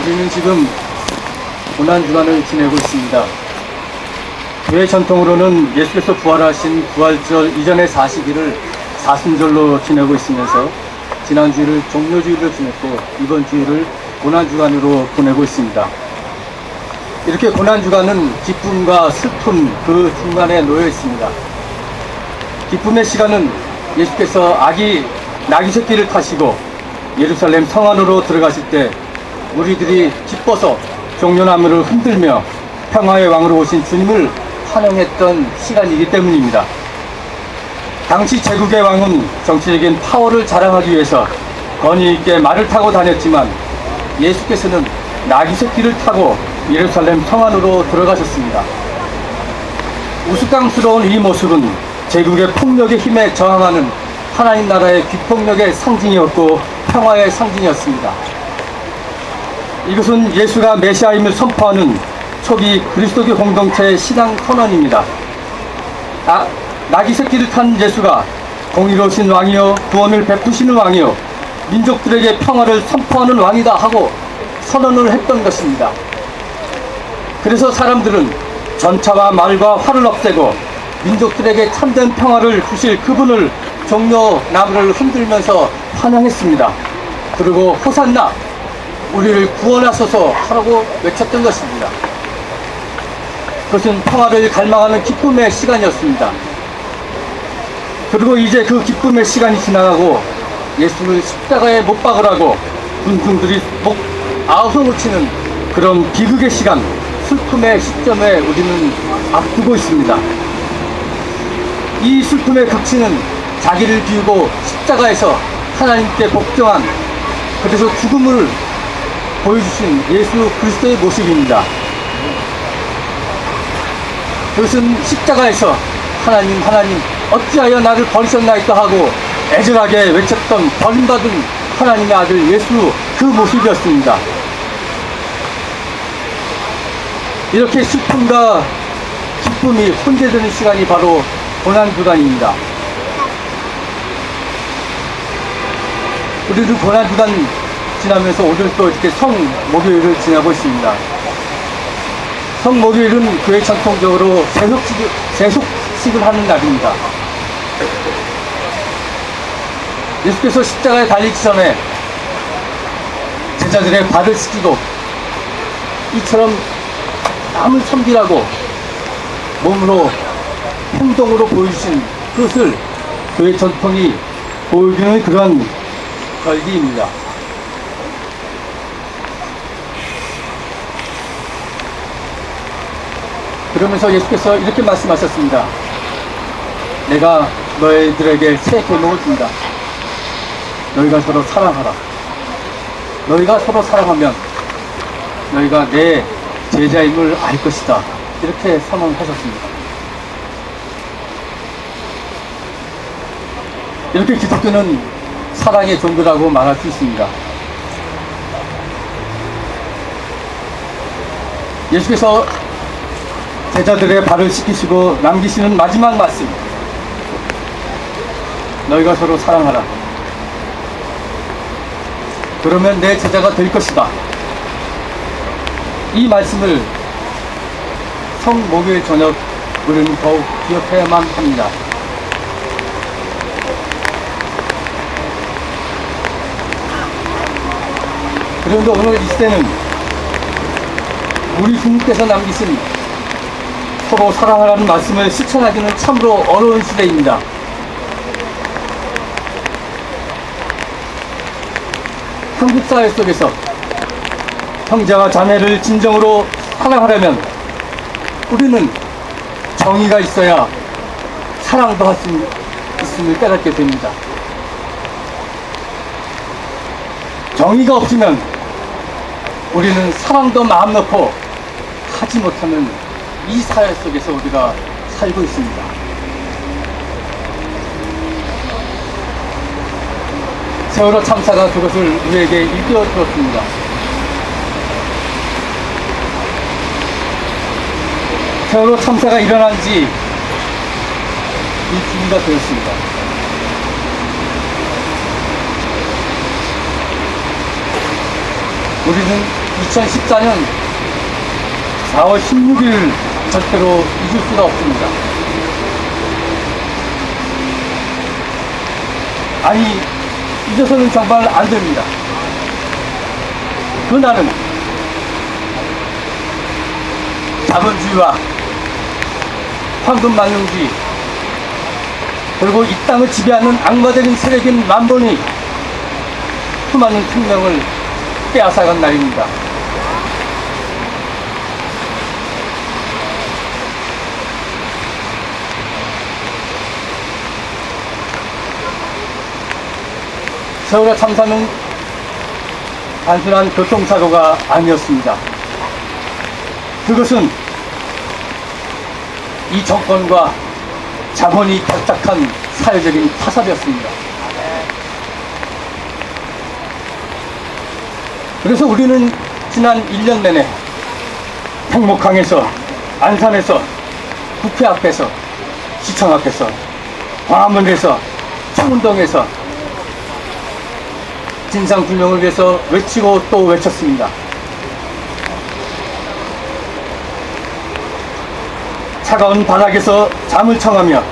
우리는 지금 고난주간을 지내고 있습니다. 교회 전통으로는 예수께서 부활하신 부활절 이전의 40일을 사순절로 지내고 있으면서 지난 주일을 종료주일로 지냈고 이번 주일을 고난주간으로 보내고 있습니다. 이렇게 고난주간은 기쁨과 슬픔 그 중간에 놓여 있습니다. 기쁨의 시간은 예수께서 나귀 새끼를 타시고 예루살렘 성 안으로 들어가실 때 무리들이 기뻐서 종려나무를 흔들며 평화의 왕으로 오신 주님을 환영했던 시간이기 때문입니다. 당시 제국의 왕은 정치적인 파워를 자랑하기 위해서 권위 있게 말을 타고 다녔지만 예수께서는 나귀 새끼를 타고 예루살렘 성 안으로 들어가셨습니다. 우스꽝스러운 이 모습은 제국의 폭력의 힘에 저항하는 하나님 나라의 비폭력의 상징이었고 평화의 상징이었습니다. 이것은 예수가 메시아임을 선포하는 초기 그리스도교 공동체의 신앙 선언입니다. 나귀 새끼를 탄 예수가 공의로우신 왕이요 구원을 베푸시는 왕이요 민족들에게 평화를 선포하는 왕이다 하고 선언을 했던 것입니다. 그래서 사람들은 전차와 말과 활을 없애고 민족들에게 참된 평화를 주실 그분을 종려나무를 흔들면서 환영했습니다. 그리고 호산나 우리를 구원하소서 하라고 외쳤던 것입니다. 그것은 평화를 갈망하는 기쁨의 시간이었습니다. 그리고 이제 그 기쁨의 시간이 지나가고 예수를 십자가에 못 박으라고 군중들이 아우성을 치는 그런 비극의 시간, 슬픔의 시점에 우리는 앞두고 있습니다. 이 슬픔의 극치는 자기를 비우고 십자가에서 하나님께 복종한, 그래서 죽음을 보여주신 예수 그리스도의 모습입니다. 그것은 십자가에서 하나님 어찌하여 나를 버리셨나이까 하고 애절하게 외쳤던 버림받은 하나님의 아들 예수 그 모습이었습니다. 이렇게 슬픔과 기쁨이 혼재되는 시간이 바로 고난주간입니다. 우리도 고난주간 지나면서 오늘 또 이렇게 성목요일을 지나고 있습니다. 성목요일은 교회 전통적으로 세속식을 하는 날입니다. 예수께서 십자가에 달리기 전에 제자들의 발을 씻기고 이처럼 남을 섬기라고 몸으로 행동으로 보여주신 그것을 교회 전통이 보여주는 그런 절기입니다. 그러면서 예수께서 이렇게 말씀하셨습니다. 내가 너희들에게 새 계명을 준다. 너희가 서로 사랑하라. 너희가 서로 사랑하면 너희가 내 제자임을 알 것이다. 이렇게 선언하셨습니다. 이렇게 기독교는 사랑의 종교라고 말할 수 있습니다. 예수께서 제자들의 발을 씻기시고 남기시는 마지막 말씀, 너희가 서로 사랑하라. 그러면 내 제자가 될 것이다. 이 말씀을 성목요일 저녁 우리는 더욱 기억해야만 합니다. 그런데 오늘 이 시대는 우리 주님께서 남기신 서로 사랑하라는 말씀을 실천하기는 참으로 어려운 시대입니다. 한국 사회 속에서 형제와 자매를 진정으로 사랑하려면 우리는 정의가 있어야 사랑도 할 수 있음을 깨닫게 됩니다. 정의가 없으면 우리는 사랑도 마음 놓고 하지 못하는 이 사회 속에서 우리가 살고 있습니다. 세월호 참사가 그것을 우리에게 일깨워 주었습니다. 세월호 참사가 일어난 지 일주일가 되었습니다. 우리는 2014년 4월 16일을 절대로 잊을 수가 없습니다. 아니, 잊어서는 정말 안 됩니다. 그날은 자본주의와 황금만능주의, 그리고 이 땅을 지배하는 악마적인 세력인 만본이 수많은 생명을 빼앗아간 날입니다. 세월호 참사는 단순한 교통사고가 아니었습니다. 그것은 이 정권과 자본이 결탁한 사회적인 파산이었습니다. 그래서 우리는 지난 1년 내내 행복항에서, 안산에서, 국회 앞에서, 시청 앞에서, 광화문에서, 청운동에서 진상규명을 위해서 외치고 또 외쳤습니다. 차가운 바닥에서 잠을 청하며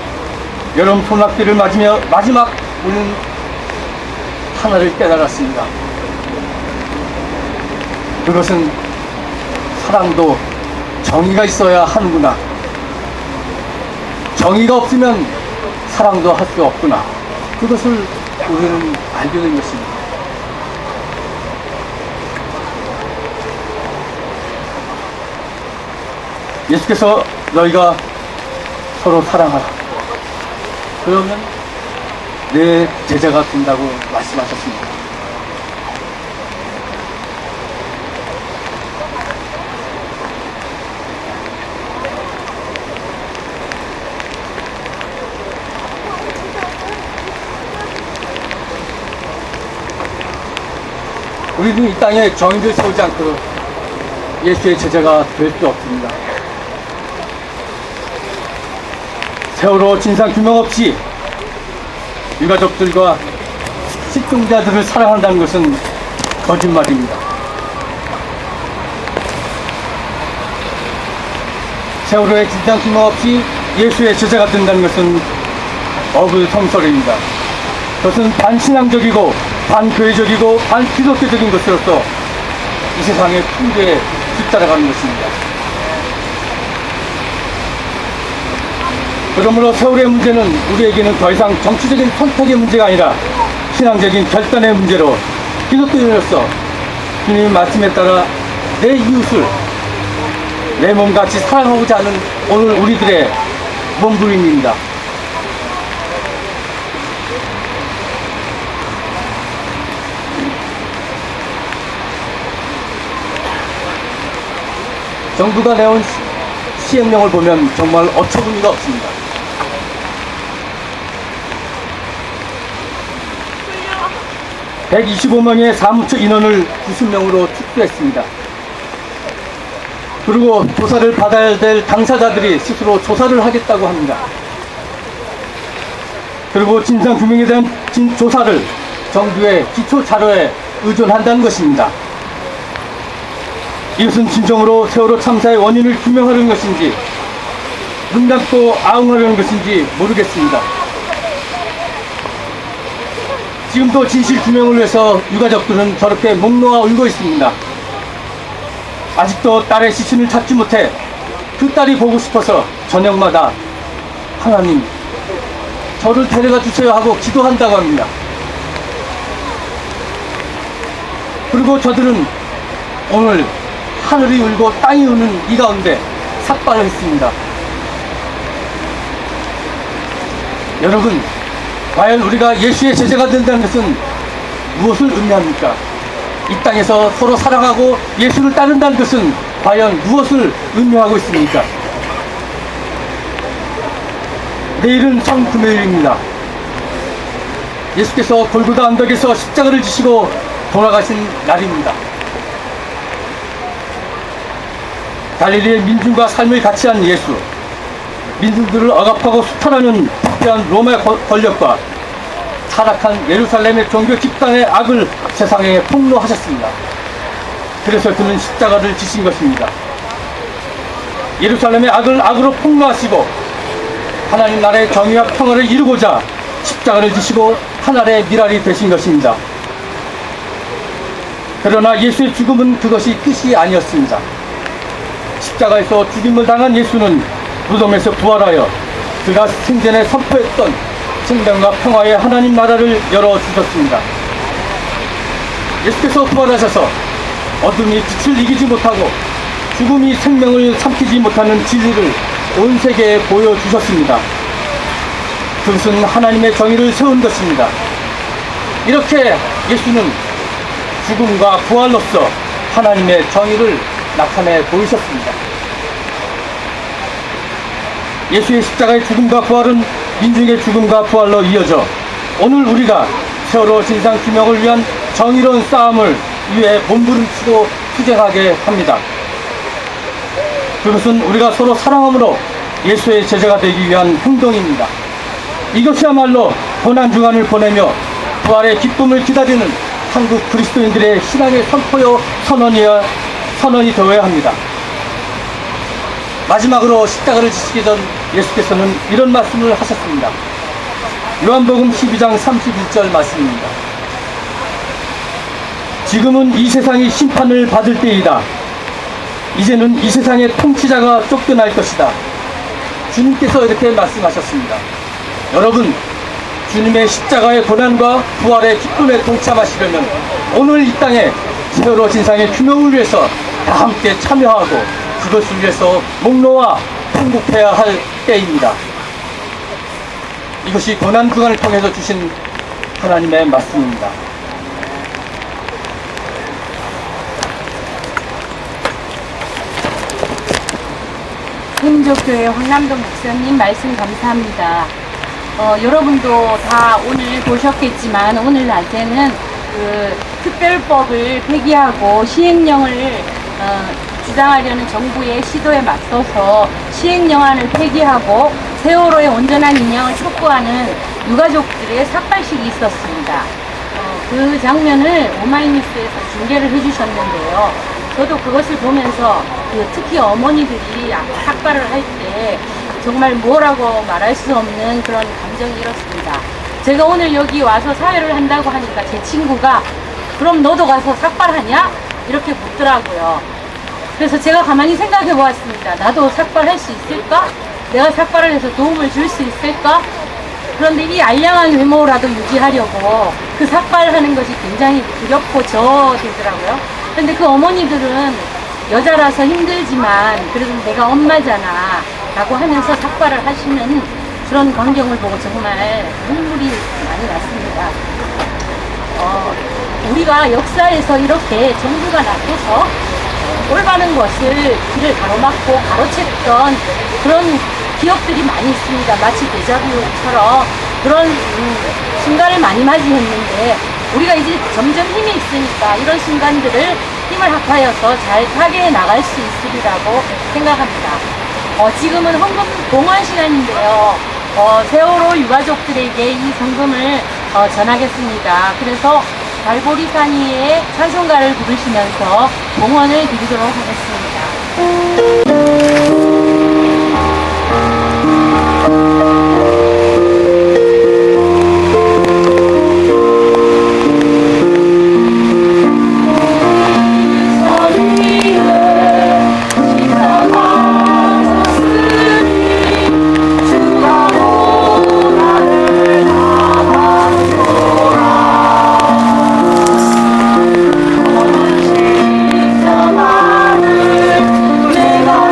여름 소낙비를 맞으며 마지막 우리는 하나를 깨달았습니다. 그것은 사랑도 정의가 있어야 하는구나. 정의가 없으면 사랑도 할 수 없구나. 그것을 우리는 알게 된 것입니다. 예수께서 너희가 서로 사랑하라. 그러면 내 제자가 된다고 말씀하셨습니다. 우리는 이 땅에 정의를 세우지 않고 예수의 제자가 될 수 없습니다. 세월호 진상규명 없이 유가족들과 실종자들을 사랑한다는 것은 거짓말입니다. 세월호의 진상규명 없이 예수의 제자가 된다는 것은 어불성설입니다. 그것은 반신앙적이고 반교회적이고 반기독교적인 것으로서 이 세상의 풍조에 뒤따라가는 것입니다. 그러므로 세월의 문제는 우리에게는 더 이상 정치적인 선택의 문제가 아니라 신앙적인 결단의 문제로 기독교인으로서 주님의 말씀에 따라 내 이웃을 내 몸같이 사랑하고자 하는 오늘 우리들의 몸부림입니다. 정부가 내온 시행령을 보면 정말 어처구니가 없습니다. 125명의 사무처 인원을 90명으로 축소했습니다. 그리고 조사를 받아야 될 당사자들이 스스로 조사를 하겠다고 합니다. 그리고 진상규명에 대한 조사를 정부의 기초 자료에 의존한다는 것입니다. 이것은 진정으로 세월호 참사의 원인을 규명하려는 것인지 눈 감고 아웅하려는 것인지 모르겠습니다. 지금도 진실 규명을 위해서 유가족들은 저렇게 목 놓아 울고 있습니다. 아직도 딸의 시신을 찾지 못해 그 딸이 보고 싶어서 저녁마다 하나님 저를 데려가 주세요 하고 기도한다고 합니다. 그리고 저들은 오늘 하늘이 울고 땅이 우는 이 가운데 삭발을 했습니다. 여러분, 과연 우리가 예수의 제자가 된다는 것은 무엇을 의미합니까? 이 땅에서 서로 사랑하고 예수를 따른다는 것은 과연 무엇을 의미하고 있습니까? 내일은 성금요일입니다. 예수께서 골고다 언덕에서 십자가를 지시고 돌아가신 날입니다. 갈릴리의 민중과 삶을 같이 한 예수, 민중들을 억압하고 수탈하는 부패한 로마의 권력과 타락한 예루살렘의 종교 집단의 악을 세상에 폭로하셨습니다. 그래서 그는 십자가를 지신 것입니다. 예루살렘의 악을 악으로 폭로하시고 하나님 나라의 정의와 평화를 이루고자 십자가를 지시고 하나님의 미랄이 되신 것입니다. 그러나 예수의 죽음은 그것이 끝이 아니었습니다. 십자가에서 죽임을 당한 예수는 무덤에서 부활하여 그가 생전에 선포했던 생명과 평화의 하나님 나라를 열어주셨습니다. 예수께서 부활하셔서 어둠이 빛을 이기지 못하고 죽음이 생명을 삼키지 못하는 진리를 온 세계에 보여주셨습니다. 그것은 하나님의 정의를 세운 것입니다. 이렇게 예수는 죽음과 부활로서 하나님의 정의를 나타내 보이셨습니다. 예수의 십자가의 죽음과 부활은 민중의 죽음과 부활로 이어져 오늘 우리가 세월호 진상 규명을 위한 정의로운 싸움을 위해 몸부림치고 투쟁하게 합니다. 그것은 우리가 서로 사랑함으로 예수의 제자가 되기 위한 행동입니다. 이것이야말로 고난주간을 보내며 부활의 기쁨을 기다리는 한국 그리스도인들의 신앙의 선포요 선언이 되어야 합니다. 마지막으로 십자가를 지시기 전 예수께서는 이런 말씀을 하셨습니다. 요한복음 12장 31절 말씀입니다. 지금은 이 세상이 심판을 받을 때이다. 이제는 이 세상의 통치자가 쫓겨날 것이다. 주님께서 이렇게 말씀하셨습니다. 여러분, 주님의 십자가의 고난과 부활의 기쁨에 동참하시려면 오늘 이 땅에 세월호 진상의 규명을 위해서 다 함께 참여하고 그것을 위해서 목놓아 통곡해야 할 때입니다. 이것이 고난주간을 통해서 주신 하나님의 말씀입니다. 흥족교회 황남동 목사님 말씀 감사합니다. 여러분도 다 오늘 보셨겠지만 오늘 낮에는 그 특별법을 폐기하고 시행령을 주장하려는 정부의 시도에 맞서서 시행령안을 폐기하고 세월호의 온전한 인양을 촉구하는 유가족들의 삭발식이 있었습니다. 그 장면을 오마이뉴스에서 중계를 해주셨는데요. 저도 그것을 보면서 특히 어머니들이 삭발을 할 때 정말 뭐라고 말할 수 없는 그런 감정이 일었습니다. 제가 오늘 여기 와서 사회를 한다고 하니까 제 친구가 그럼 너도 가서 삭발하냐? 이렇게 묻더라고요. 그래서 제가 가만히 생각해 보았습니다. 나도 삭발할 수 있을까? 내가 삭발을 해서 도움을 줄 수 있을까? 그런데 이 알량한 외모라도 유지하려고 그 삭발하는 것이 굉장히 두렵고 저되더라고요. 그런데 그 어머니들은 여자라서 힘들지만 그래도 내가 엄마잖아 라고 하면서 삭발을 하시는 그런 광경을 보고 정말 눈물이 많이 났습니다. 우리가 역사에서 이렇게 정부가 나서서 올바른 것을 길을 가로막고 가로챘던 그런 기억들이 많이 있습니다. 마치 데자뷰처럼 그런 순간을 많이 맞이했는데 우리가 이제 점점 힘이 있으니까 이런 순간들을 힘을 합하여서 잘 타개해 나갈 수 있으리라고 생각합니다. 지금은 헌금 봉헌 시간인데요. 세월호 유가족들에게 이 성금을 전하겠습니다. 그래서 발보리산이의 찬송가를 부르시면서 봉헌을 드리도록 하겠습니다. 내가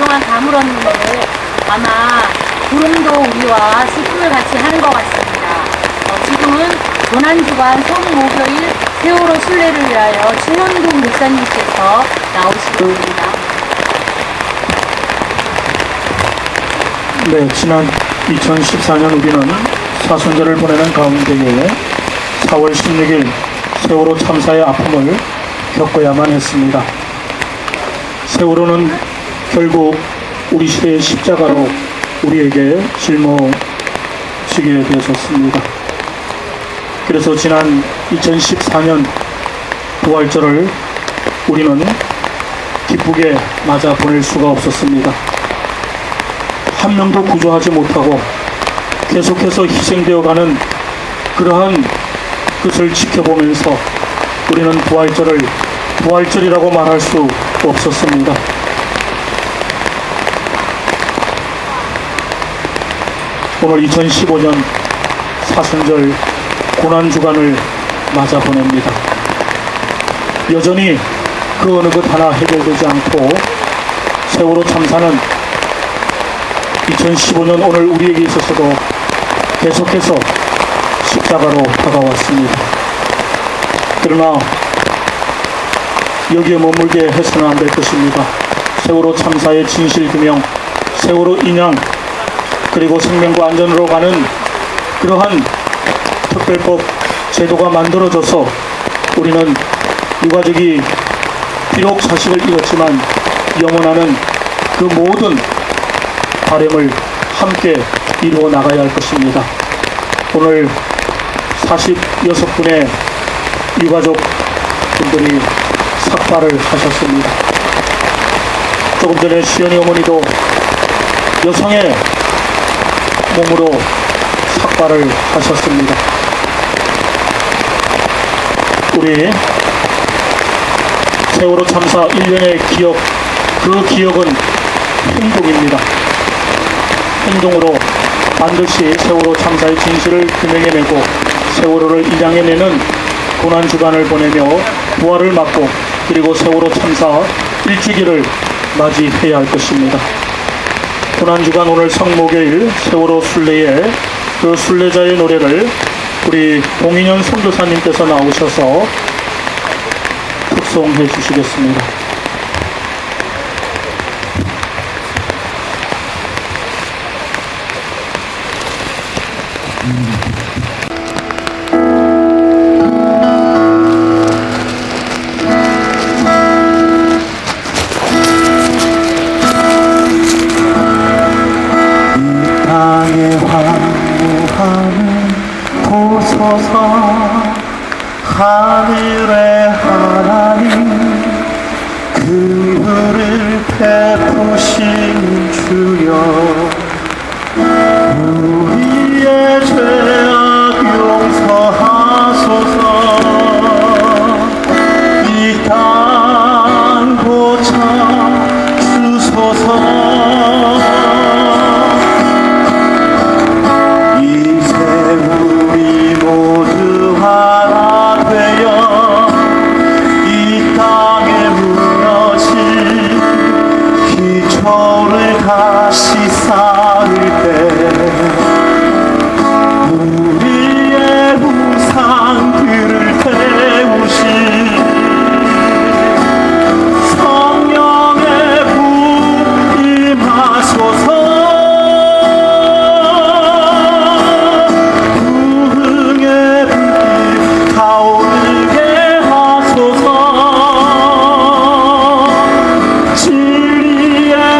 그동안 가물었는데 아마 구름도 우리와 슬픔을 같이 하는 것 같습니다. 지금은 고난주간 성목요일 세월호 순례를 위하여 최현동 목사님께서 나오시겠습니다. 네, 지난 2014년 우리는 사순절을 보내는 가운데에 4월 16일 세월호 참사의 아픔을 겪어야만 했습니다. 세월호는 결국 우리 시대의 십자가로 우리에게 짊어지게 되었습니다. 그래서 지난 2014년 부활절을 우리는 기쁘게 맞아 보낼 수가 없었습니다. 한 명도 구조하지 못하고 계속해서 희생되어가는 그러한 것을 지켜보면서 우리는 부활절을 부활절이라고 말할 수 없었습니다. 오늘 2015년 사순절 고난주간을 맞아 보냅니다. 여전히 그 어느 것 하나 해결되지 않고 세월호 참사는 2015년 오늘 우리에게 있어서도 계속해서 십자가로 다가왔습니다. 그러나 여기에 머물게 해서는 안 될 것입니다. 세월호 참사의 진실규명, 세월호 인양, 그리고 생명과 안전으로 가는 그러한 특별법 제도가 만들어져서 우리는 유가족이 비록 자식을 잃었지만 영원하는 그 모든 바람을 함께 이루어 나가야 할 것입니다. 오늘 46분의 유가족 분들이 삭발을 하셨습니다. 조금 전에 시연이 어머니도 여성의 몸으로 삭발을 하셨습니다. 우리 세월호 참사 1년의 기억, 그 기억은 행동입니다. 행동으로 반드시 세월호 참사의 진실을 규명해내고 세월호를 인양해내는 고난주간을 보내며 부활을 맞고 그리고 세월호 참사 일주기를 맞이해야 할 것입니다. 고난주간 오늘 성목요일 세월호 순례의 그 순례자의 노래를 우리 봉인현 선교사님께서 나오셔서 특송해 주시겠습니다. 하늘의 하나님 긍휼을 베푸신 주여 우리의 죄악 용서하소서 이 땅 고쳐 주소서 이제 우리 모두 하나 되어 이 땅에 무너진 기초를 다시 쌓을 때 우리의 우상들을 태우신 성령의 불 임하소서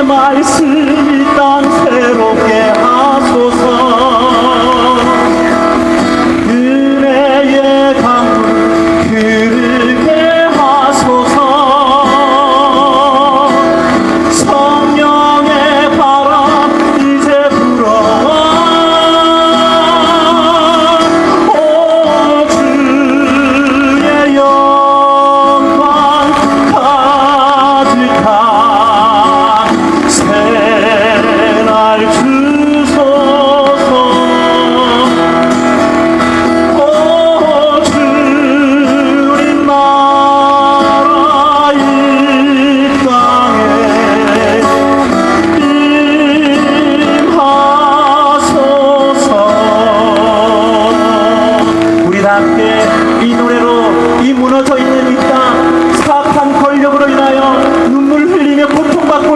말씀이 땅 새롭게 하소서 은혜의 강물 흐르게 하소서 성령의 바람 이제 불어와 오 주의 영광 가득한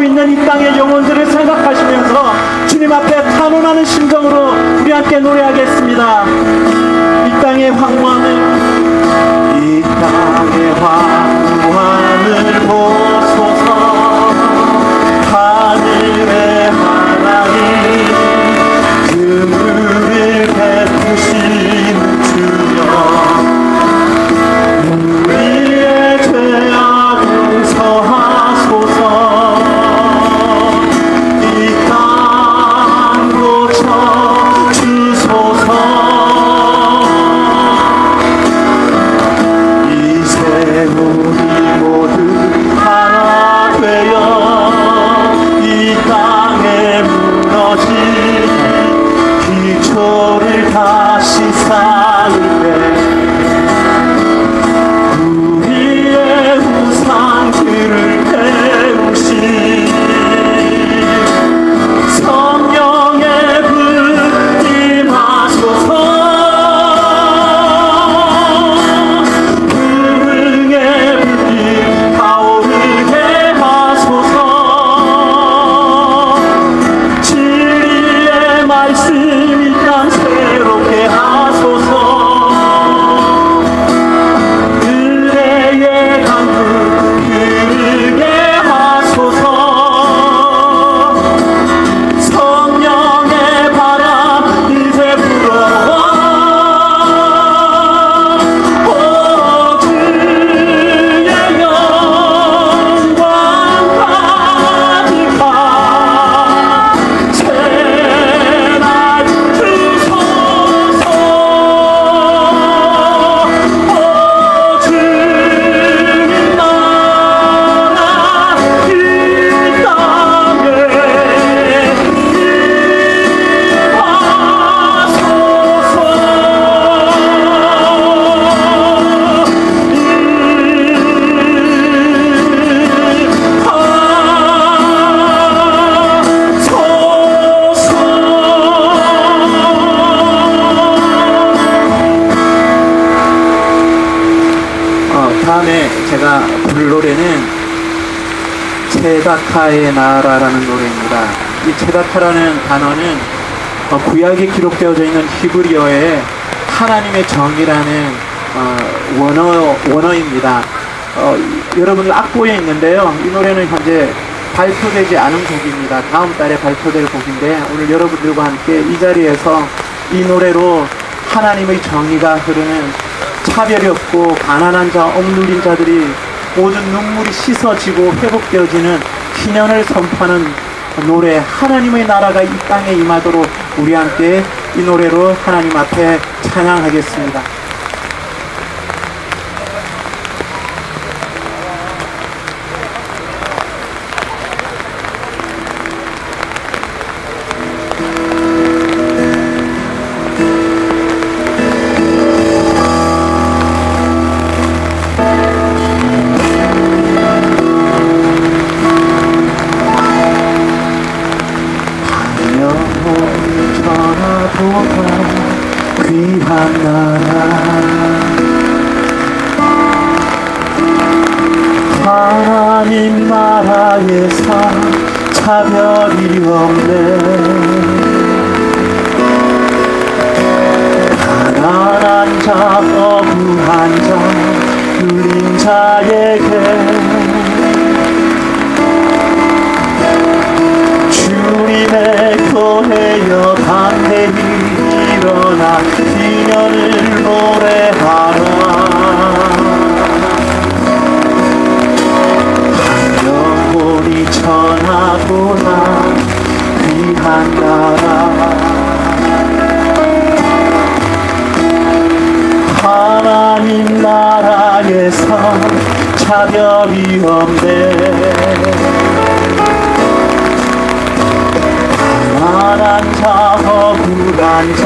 살고 있는 이 땅의 영혼들을 생각하시면서 주님 앞에 탄원하는 심정으로 우리 함께 노래하겠습니다. 이 땅의 황무함을, 이 땅의 황무함을 보소서. 하늘의 하나님, 긍휼을 베푸신 주여, 우리의 죄악 용서하소서. 이 땅 고쳐 주소서. 이제 우리 모두 하나 되어 이 땅에 무너진 기초를 다시 쌓을 때 우리의 우상들을 태우신 성령의 불 임하소서. 불흥의 불길 타오르게 하소서. 진리의 말씀 이 땅 새롭게 하소서. 은혜의 강물 흐르게 하소서. 성령의 바람 이제 불어와. 오 주의 영광 가득한 새날 주소서. 오 주님 나라 이 땅에 다음에 제가 부를 노래는 체다카의 나라라는 노래입니다. 이 체다카라는 단어는 구약에 기록되어져 있는 히브리어의 하나님의 정이라는 원어입니다. 여러분들 악보에 있는데요. 이 노래는 현재 발표되지 않은 곡입니다. 다음 달에 발표될 곡인데 오늘 여러분들과 함께 이 자리에서 이 노래로 하나님의 정의가 흐르는, 차별이 없고 가난한 자, 억눌린 자들이 모든 눈물이 씻어지고 회복되어지는 희년을 선포하는 노래, 하나님의 나라가 이 땅에 임하도록 우리 함께 이 노래로 하나님 앞에 찬양하겠습니다. 귀한 나라, 하나님 나라에서 차별이 없네. 가난한 자, 억울한 자, 눌린 자에게 주님의 교회여 담대히 일어나 기년을 노래하라. 한 영혼이 전하도다 귀한 나라. 하나님 나라에서 차별이 없네. 가난한 자, 억울한 자,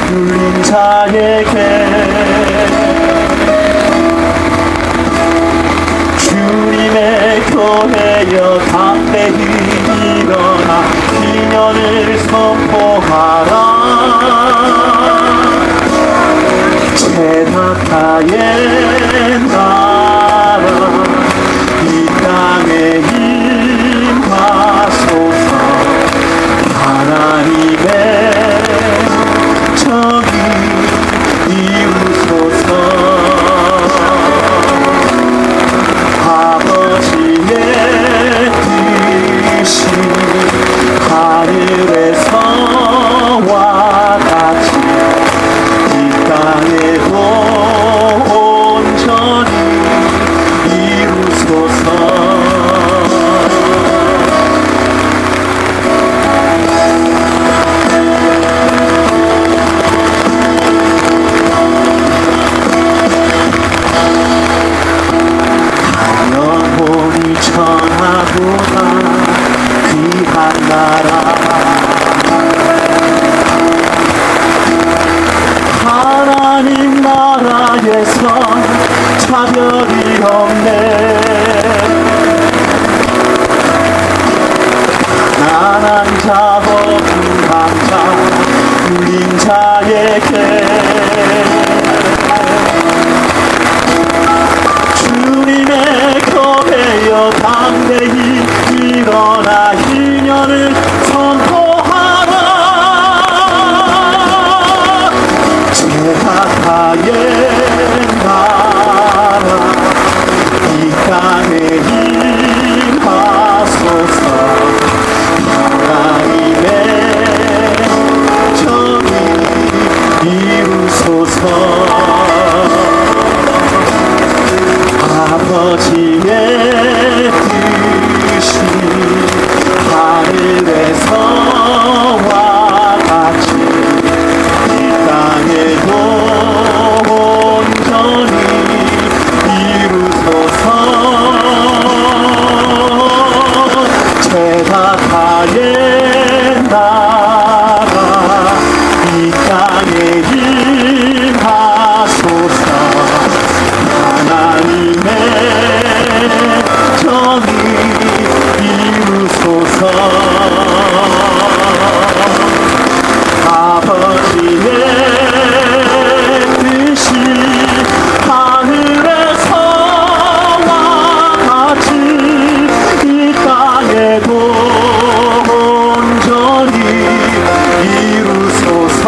눌린 자에게 주님의 교회여 담대히 일어나 기년을 선포하라. 체다카의 나라 이 땅에 한 나라 하나님 나라에선 차별이 없네 가난한 자 어둠한 자 눌린 자에게 주님의 교회여 담대히 일어나 희년을 선포하라 제각하의 나라 이 땅에 임하소서 하나님의 정의 이루소서 아버지의 뜻이 하늘에서와 같이 이 땅에도 온전히 이루소서 제각하의 나라 이 땅에 임하소서 하나님의 정의 이루소서 아버지의 뜻이 하늘에서와 같이 이 땅에도 온전히 이루소서